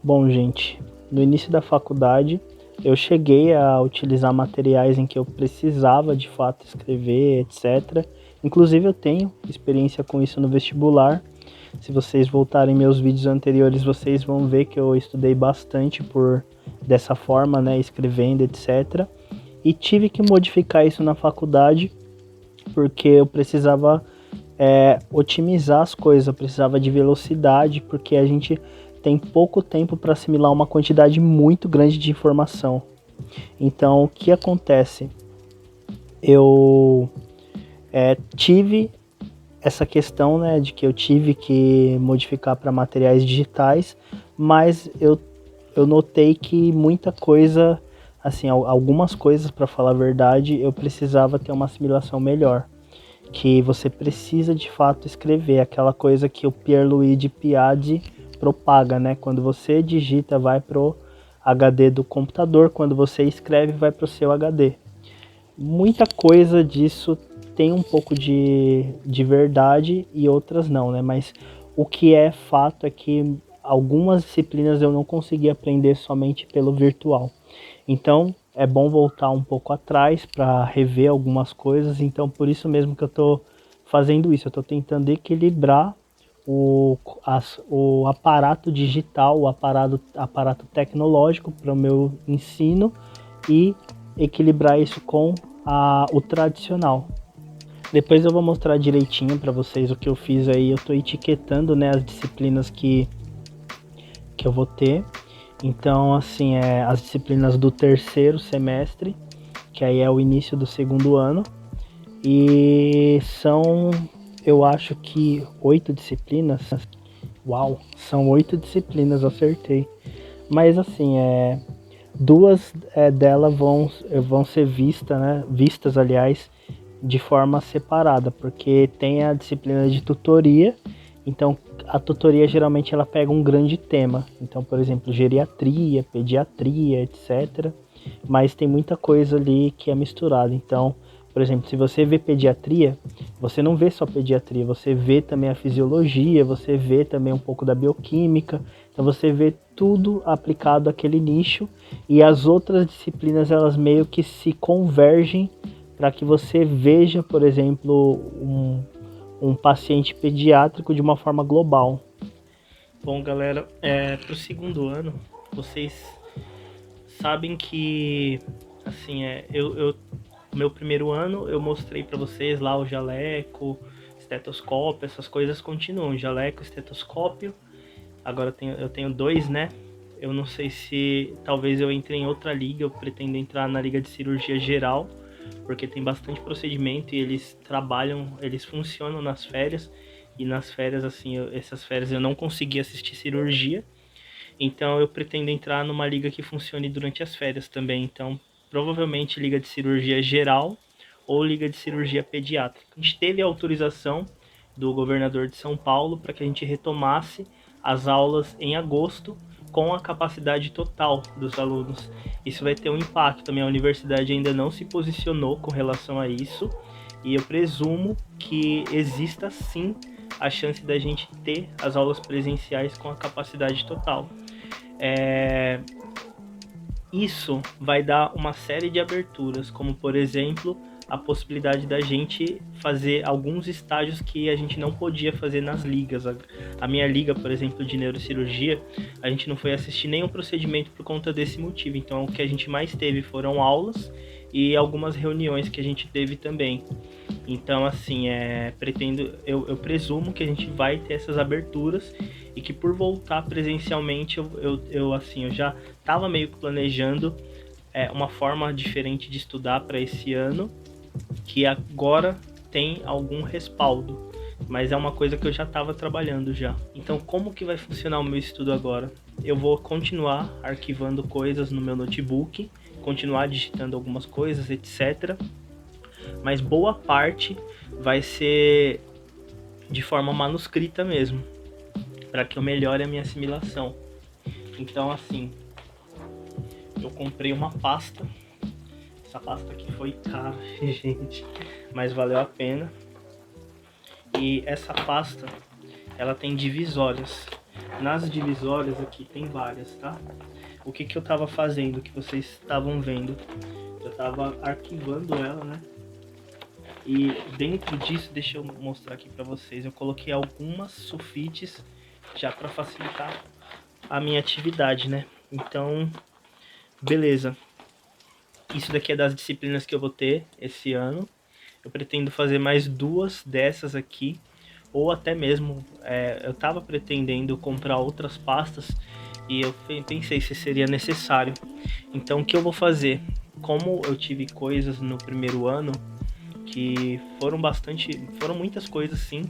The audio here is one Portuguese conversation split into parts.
Bom, gente, no início da faculdade eu cheguei a utilizar materiais em que eu precisava de fato escrever, etc. Inclusive eu tenho experiência com isso no vestibular. Se vocês voltarem meus vídeos anteriores, vocês vão ver que eu estudei bastante por dessa forma, né, escrevendo, etc. E tive que modificar isso na faculdade porque eu precisava otimizar as coisas, eu precisava de velocidade, porque a gente tem pouco tempo para assimilar uma quantidade muito grande de informação. Então, o que acontece? Eu tive essa questão, né, de que eu tive que modificar para materiais digitais, mas eu notei que muita coisa, assim, algumas coisas, para falar a verdade, eu precisava ter uma assimilação melhor. Que você precisa de fato escrever, aquela coisa que o Pierluigi Piazzi propaga, né? Quando você digita, vai pro HD do computador, quando você escreve, vai pro seu HD. Muita coisa disso tem um pouco de verdade e outras não, né? Mas o que é fato é que algumas disciplinas eu não consegui aprender somente pelo virtual. Então, é bom voltar um pouco atrás para rever algumas coisas. Então, por isso mesmo que eu estou fazendo isso. Eu estou tentando equilibrar o aparato digital, o aparato tecnológico para o meu ensino e equilibrar isso com o tradicional. Depois eu vou mostrar direitinho para vocês o que eu fiz aí. Eu estou etiquetando, né, as disciplinas que eu vou ter. Então, assim, as disciplinas do terceiro semestre, que aí é o início do segundo ano, e são, eu acho que 8 disciplinas. Uau, são 8 disciplinas, acertei. Mas assim, duas delas vão ser vistas, aliás, de forma separada, porque tem a disciplina de tutoria. Então, a tutoria geralmente ela pega um grande tema. Então, por exemplo, geriatria, pediatria, etc. Mas tem muita coisa ali que é misturada. Então, por exemplo, se você vê pediatria, você não vê só pediatria, você vê também a fisiologia, você vê também um pouco da bioquímica. Então, você vê tudo aplicado àquele nicho e as outras disciplinas elas meio que se convergem para que você veja, por exemplo, um paciente pediátrico de uma forma global. Bom, galera, para o segundo ano, vocês sabem que, assim, meu primeiro ano eu mostrei para vocês lá o jaleco, estetoscópio, essas coisas continuam, jaleco, estetoscópio. Agora eu tenho 2, né? Eu não sei se talvez eu entre em outra liga, eu pretendo entrar na liga de cirurgia geral, porque tem bastante procedimento e eles funcionam nas férias. E nas férias, assim, essas férias eu não consegui assistir cirurgia. Então eu pretendo entrar numa liga que funcione durante as férias também. Então, provavelmente liga de cirurgia geral ou liga de cirurgia pediátrica. A gente teve a autorização do governador de São Paulo para que a gente retomasse as aulas em agosto com a capacidade total dos alunos. Isso vai ter um impacto também. A universidade ainda não se posicionou com relação a isso e eu presumo que exista sim a chance da gente ter as aulas presenciais com a capacidade total. Isso vai dar uma série de aberturas, como por exemplo a possibilidade da gente fazer alguns estágios que a gente não podia fazer nas ligas. A minha liga, por exemplo, de neurocirurgia, a gente não foi assistir nenhum procedimento por conta desse motivo. Então o que a gente mais teve foram aulas e algumas reuniões que a gente teve também. Então, assim, eu presumo que a gente vai ter essas aberturas e que por voltar presencialmente eu já estava meio que planejando uma forma diferente de estudar para esse ano, que agora tem algum respaldo, mas é uma coisa que eu já estava trabalhando já. Então, como que vai funcionar o meu estudo agora? Eu vou continuar arquivando coisas no meu notebook, continuar digitando algumas coisas, etc. Mas boa parte vai ser de forma manuscrita mesmo, para que eu melhore a minha assimilação. Então, assim, eu comprei uma pasta. Essa pasta aqui foi cara, gente, mas valeu a pena. E essa pasta, ela tem divisórias. nas divisórias aqui tem várias, tá? O que que eu tava fazendo, que vocês estavam vendo? Eu tava arquivando ela, né? E dentro disso, deixa eu mostrar aqui pra vocês, eu coloquei algumas sulfites já para facilitar a minha atividade, né? Então, beleza. Isso daqui é das disciplinas que eu vou ter esse ano. Eu pretendo fazer mais 2 dessas aqui, ou até mesmo, eu tava pretendendo comprar outras pastas e eu pensei se seria necessário. Então, o que eu vou fazer? Como eu tive coisas no primeiro ano que foram muitas coisas sim,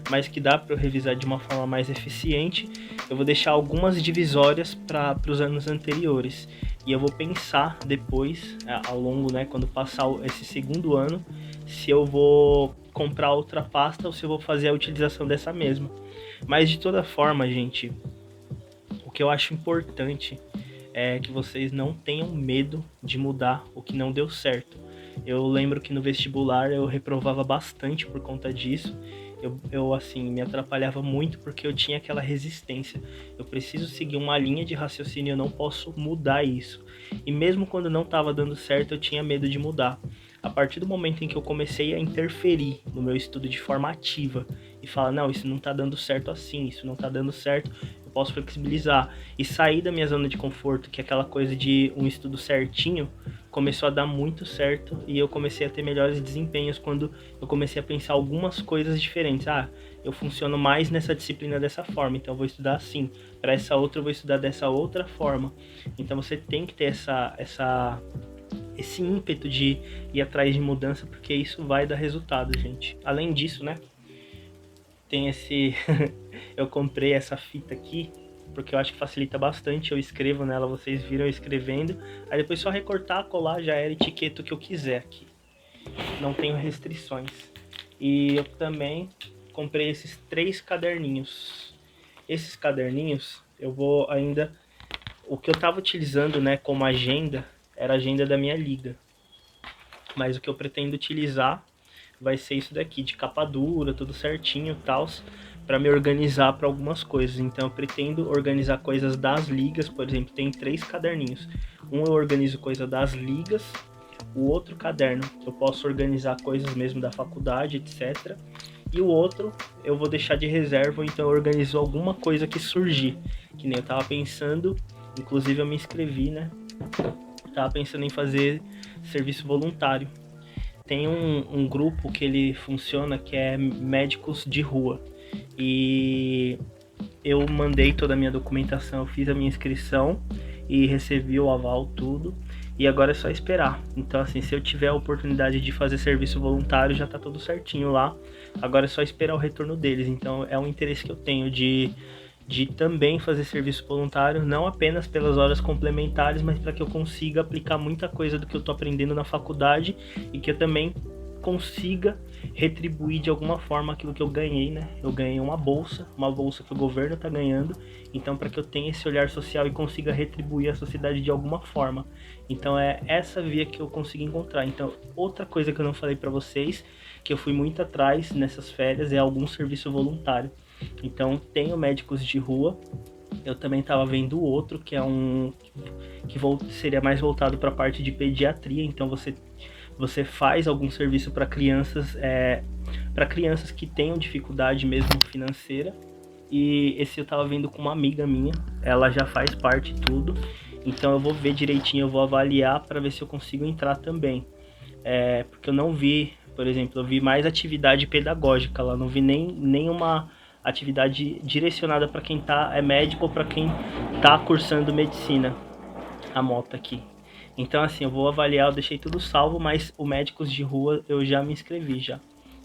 mas que dá para eu revisar de uma forma mais eficiente, eu vou deixar algumas divisórias para os anos anteriores. E eu vou pensar depois, ao longo, né, quando passar esse segundo ano, se eu vou comprar outra pasta ou se eu vou fazer a utilização dessa mesma. Mas de toda forma, gente, o que eu acho importante é que vocês não tenham medo de mudar o que não deu certo. Eu lembro que no vestibular eu reprovava bastante por conta disso. Eu assim, me atrapalhava muito porque eu tinha aquela resistência. Eu preciso seguir uma linha de raciocínio, eu não posso mudar isso. E mesmo quando não estava dando certo, eu tinha medo de mudar. A partir do momento em que eu comecei a interferir no meu estudo de forma ativa e falar, não, isso não tá dando certo assim, isso não tá dando certo, eu posso flexibilizar e sair da minha zona de conforto, que é aquela coisa de um estudo certinho, começou a dar muito certo e eu comecei a ter melhores desempenhos quando eu comecei a pensar algumas coisas diferentes. Ah, eu funciono mais nessa disciplina dessa forma, então eu vou estudar assim. Para essa outra eu vou estudar dessa outra forma. Então você tem que ter esse ímpeto de ir atrás de mudança, porque isso vai dar resultado, gente. Além disso, né, tem esse... eu comprei essa fita aqui, porque eu acho que facilita bastante, eu escrevo nela, vocês viram eu escrevendo, aí depois só recortar, colar, já era, etiqueta o que eu quiser aqui. Não tenho restrições. E eu também comprei esses 3 caderninhos. Esses caderninhos, eu vou ainda... O que eu tava utilizando, né, como agenda, era a agenda da minha liga. Mas o que eu pretendo utilizar vai ser isso daqui, de capa dura, tudo certinho e tal, para me organizar para algumas coisas. Então eu pretendo organizar coisas das ligas, por exemplo, tem 3 caderninhos. Um eu organizo coisa das ligas, o outro caderno eu posso organizar coisas mesmo da faculdade, etc. E o outro eu vou deixar de reserva, então eu organizo alguma coisa que surgir. Que nem eu tava pensando, inclusive eu me inscrevi, né? Tava pensando em fazer serviço voluntário. Tem um grupo que ele funciona que é médicos de rua. E eu mandei toda a minha documentação, eu fiz a minha inscrição e recebi o aval, tudo. E agora é só esperar. Então, assim, se eu tiver a oportunidade de fazer serviço voluntário, já tá tudo certinho lá. Agora é só esperar o retorno deles. Então, é um interesse que eu tenho de também fazer serviço voluntário, não apenas pelas horas complementares, mas para que eu consiga aplicar muita coisa do que eu estou aprendendo na faculdade e que eu também consiga retribuir de alguma forma aquilo que eu ganhei, né? Eu ganhei uma bolsa que o governo está ganhando, então para que eu tenha esse olhar social e consiga retribuir a sociedade de alguma forma. Então é essa via que eu consegui encontrar. Então, outra coisa que eu não falei para vocês, que eu fui muito atrás nessas férias, é algum serviço voluntário. Então, tenho médicos de rua. Eu também estava vendo outro, que é que seria mais voltado para a parte de pediatria. Então, você faz algum serviço para crianças que tenham dificuldade mesmo financeira. E esse eu estava vendo com uma amiga minha. Ela já faz parte de tudo. Então, eu vou ver direitinho, eu vou avaliar para ver se eu consigo entrar também. Porque eu não vi, por exemplo, eu vi mais atividade pedagógica lá. Não vi nenhuma atividade direcionada para quem é médico ou para quem está cursando medicina, a moto aqui. Então, assim, eu vou avaliar, eu deixei tudo salvo, mas o médicos de rua eu já me inscrevi já.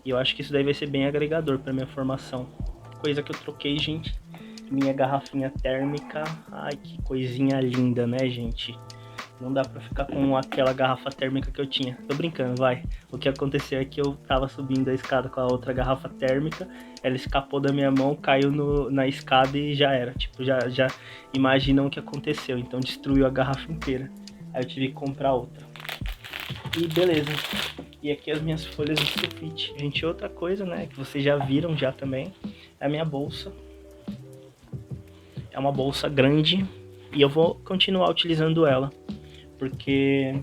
E eu acho que isso daí vai ser bem agregador para minha formação. Coisa que eu troquei, gente, minha garrafinha térmica. Ai, que coisinha linda, né, gente? Não dá pra ficar com aquela garrafa térmica que eu tinha. Tô brincando, vai. O que aconteceu é que eu tava subindo a escada com a outra garrafa térmica, ela escapou da minha mão, caiu na escada e já era. Tipo, já imaginam o que aconteceu. Então destruiu a garrafa inteira. Aí eu tive que comprar outra. E beleza. E aqui as minhas folhas de sulfite. Gente, outra coisa, né, que vocês já viram já também, é a minha bolsa. É uma bolsa grande e eu vou continuar utilizando ela, porque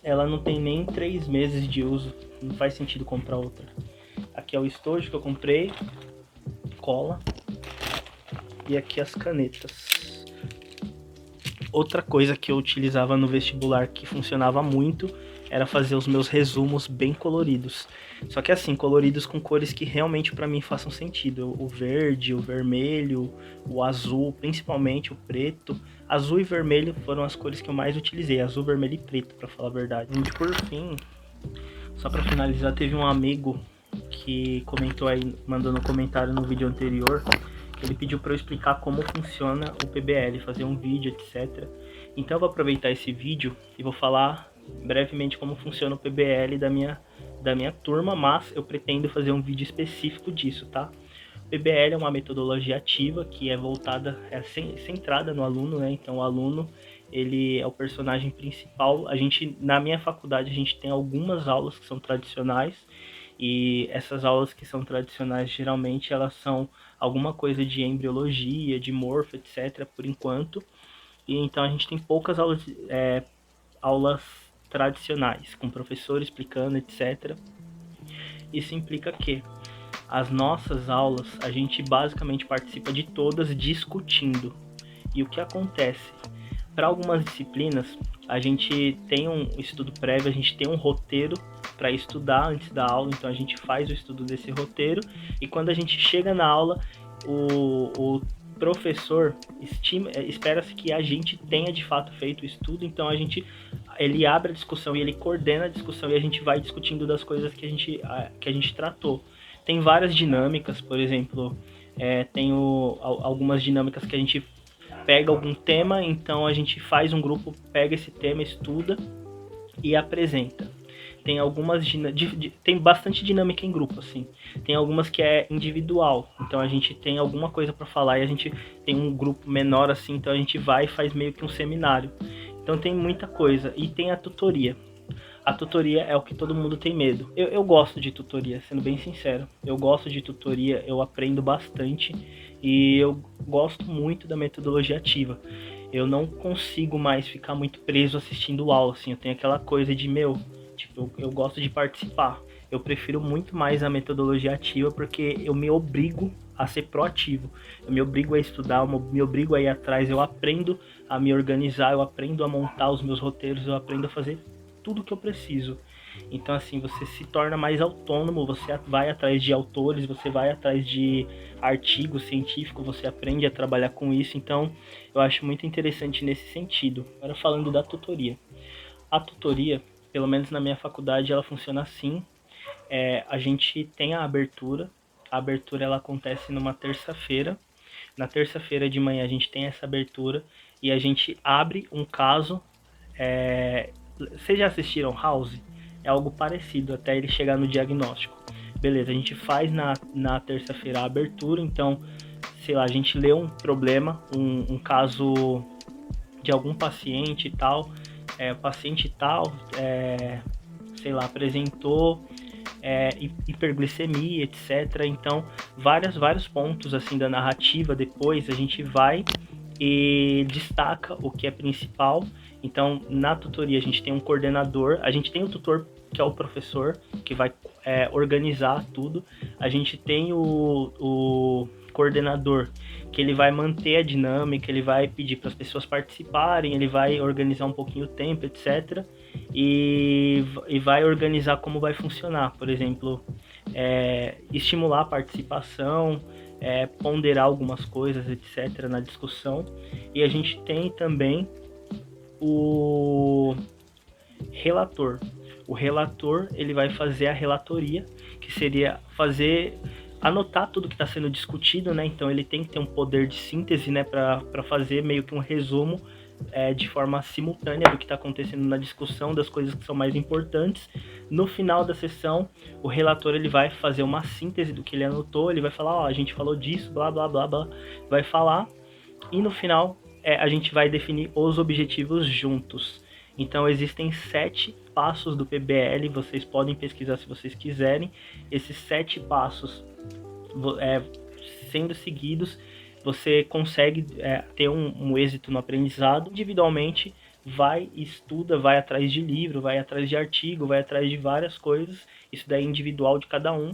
ela não tem nem 3 meses de uso, não faz sentido comprar outra. Aqui é o estojo que eu comprei, cola, e aqui as canetas. Outra coisa que eu utilizava no vestibular que funcionava muito era fazer os meus resumos bem coloridos. Só que assim, coloridos com cores que realmente para mim façam sentido. O verde, o vermelho, o azul, principalmente o preto. Azul e vermelho foram as cores que eu mais utilizei. Azul, vermelho e preto, para falar a verdade. E por fim, só para finalizar, teve um amigo que comentou aí, mandando um comentário no vídeo anterior. Ele pediu para eu explicar como funciona o PBL, fazer um vídeo, etc. Então eu vou aproveitar esse vídeo e vou falar brevemente como funciona o PBL da minha turma, mas eu pretendo fazer um vídeo específico disso, tá? O PBL é uma metodologia ativa que é voltada, centrada no aluno, né? Então o aluno, ele é o personagem principal. Na minha faculdade, a gente tem algumas aulas que são tradicionais, e essas aulas que são tradicionais, geralmente elas são alguma coisa de embriologia, de morfo, etc, por enquanto. E então a gente tem poucas aulas tradicionais, com professor explicando, etc. Isso implica que as nossas aulas, a gente basicamente participa de todas discutindo. E o que acontece? Para algumas disciplinas, a gente tem um estudo prévio, a gente tem um roteiro para estudar antes da aula, então a gente faz o estudo desse roteiro, e quando a gente chega na aula, o professor espera-se que a gente tenha de fato feito o estudo, então ele abre a discussão e ele coordena a discussão, e a gente vai discutindo das coisas que a gente tratou. Tem várias dinâmicas, por exemplo, tem algumas dinâmicas que a gente pega algum tema, então a gente faz um grupo, pega esse tema, estuda e apresenta. Tem tem bastante dinâmica em grupo, assim. Tem algumas que é individual, então a gente tem alguma coisa para falar e a gente tem um grupo menor, assim, então a gente vai e faz meio que um seminário. Então tem muita coisa. E tem a tutoria. A tutoria é o que todo mundo tem medo. Eu gosto de tutoria, sendo bem sincero. Eu gosto de tutoria, eu aprendo bastante e eu gosto muito da metodologia ativa. Eu não consigo mais ficar muito preso assistindo aula, assim. Eu tenho aquela coisa de, tipo, eu gosto de participar. Eu prefiro muito mais a metodologia ativa porque eu me obrigo a ser proativo. Eu me obrigo a estudar, eu me obrigo a ir atrás, eu aprendo a me organizar, eu aprendo a montar os meus roteiros, eu aprendo a fazer tudo que eu preciso. Então assim, você se torna mais autônomo, você vai atrás de autores, você vai atrás de artigos científicos, você aprende a trabalhar com isso. Então eu acho muito interessante nesse sentido. Agora falando da tutoria. A tutoria, pelo menos na minha faculdade, ela funciona assim. A gente tem a abertura ela acontece numa terça-feira. Na terça-feira de manhã a gente tem essa abertura e a gente abre um caso. Vocês já assistiram House? É algo parecido até ele chegar no diagnóstico. Beleza, a gente faz na terça-feira a abertura, então, sei lá, a gente lê um problema, um caso de algum paciente e tal, o paciente tal, sei lá, apresentou hiperglicemia, etc. Então, vários pontos assim da narrativa, depois a gente vai e destaca o que é principal. Então, na tutoria a gente tem um coordenador, a gente tem o tutor, que é o professor, que vai organizar tudo. A gente tem o coordenador, que ele vai manter a dinâmica, ele vai pedir para as pessoas participarem, ele vai organizar um pouquinho o tempo, etc. E vai organizar como vai funcionar, por exemplo, estimular a participação, ponderar algumas coisas, etc. na discussão. E a gente tem também o relator. O relator, ele vai fazer a relatoria, que seria anotar tudo que está sendo discutido, né? Então ele tem que ter um poder de síntese, né, para fazer meio que um resumo de forma simultânea do que está acontecendo na discussão, das coisas que são mais importantes. No final da sessão, o relator ele vai fazer uma síntese do que ele anotou, ele vai falar, a gente falou disso, blá, blá, blá, blá, vai falar, e no final a gente vai definir os objetivos juntos. Então existem 7 passos do PBL, vocês podem pesquisar se vocês quiserem. Esses 7 passos sendo seguidos, você consegue ter um êxito no aprendizado. Individualmente, vai, estuda, vai atrás de livro, vai atrás de artigo, vai atrás de várias coisas, isso daí é individual de cada um,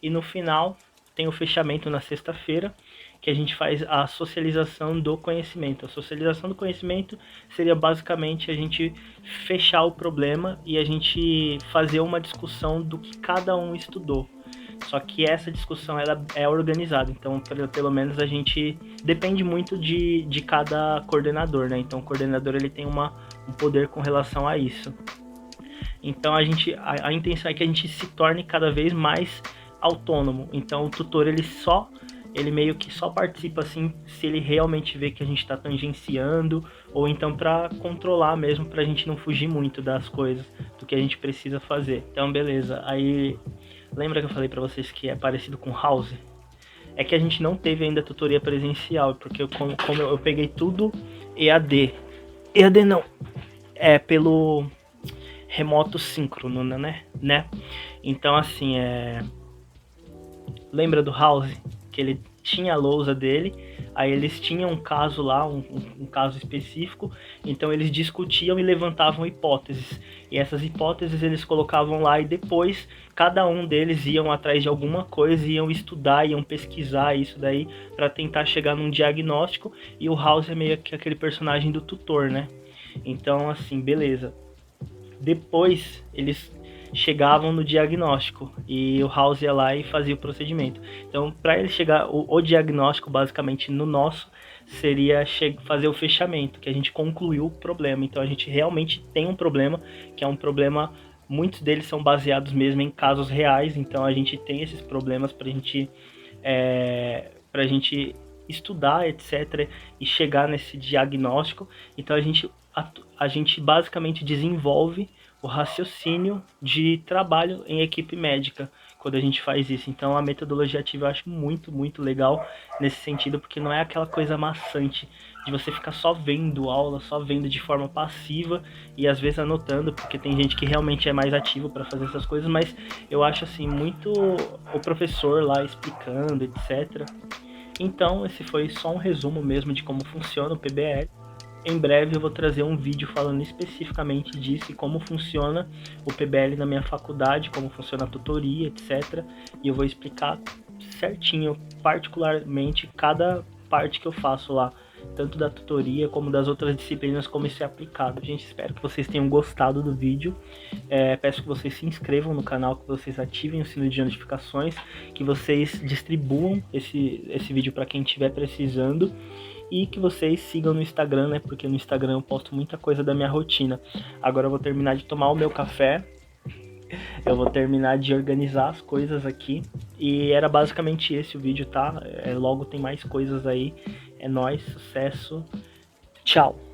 e no final tem o fechamento na sexta-feira, que a gente faz a socialização do conhecimento. A socialização do conhecimento seria basicamente a gente fechar o problema e a gente fazer uma discussão do que cada um estudou. Só que essa discussão ela é organizada, então pelo menos a gente depende muito de cada coordenador, né? Então o coordenador ele tem um poder com relação a isso. Então a intenção é que a gente se torne cada vez mais autônomo. Então o tutor ele meio que só participa assim se ele realmente vê que a gente está tangenciando, ou então para controlar mesmo, para a gente não fugir muito das coisas, do que a gente precisa fazer. Então beleza, aí lembra que eu falei para vocês que é parecido com House? É que a gente não teve ainda tutoria presencial, porque como eu peguei tudo EAD. EAD não, é pelo remoto síncrono, né? Então assim, lembra do House? Que ele tinha a lousa dele, aí eles tinham um caso lá, um caso específico, então eles discutiam e levantavam hipóteses, e essas hipóteses eles colocavam lá e depois cada um deles iam atrás de alguma coisa, iam estudar, iam pesquisar isso daí para tentar chegar num diagnóstico, e o House é meio que aquele personagem do tutor, né? Então assim, beleza. Depois eles chegavam no diagnóstico e o House ia lá e fazia o procedimento. Então, para ele chegar, o diagnóstico, basicamente no nosso, seria fazer o fechamento, que a gente concluiu o problema. Então, a gente realmente tem um problema, que é um problema, muitos deles são baseados mesmo em casos reais, então a gente tem esses problemas para a gente estudar, etc., e chegar nesse diagnóstico. Então, a gente basicamente desenvolve o raciocínio de trabalho em equipe médica quando a gente faz isso. Então a metodologia ativa eu acho muito, muito legal nesse sentido, porque não é aquela coisa maçante de você ficar só vendo aula, só vendo de forma passiva e às vezes anotando, porque tem gente que realmente é mais ativo para fazer essas coisas, mas eu acho assim muito o professor lá explicando, etc. Então esse foi só um resumo mesmo de como funciona o PBL. Em breve eu vou trazer um vídeo falando especificamente disso e como funciona o PBL na minha faculdade, como funciona a tutoria, etc. E eu vou explicar certinho, particularmente, cada parte que eu faço lá, tanto da tutoria como das outras disciplinas, como isso é aplicado. Gente, espero que vocês tenham gostado do vídeo. Peço que vocês se inscrevam no canal, que vocês ativem o sino de notificações, que vocês distribuam esse vídeo para quem estiver precisando. E que vocês sigam no Instagram, né? Porque no Instagram eu posto muita coisa da minha rotina. Agora eu vou terminar de tomar o meu café. Eu vou terminar de organizar as coisas aqui. E era basicamente esse o vídeo, tá? Logo tem mais coisas aí. É nóis, sucesso. Tchau!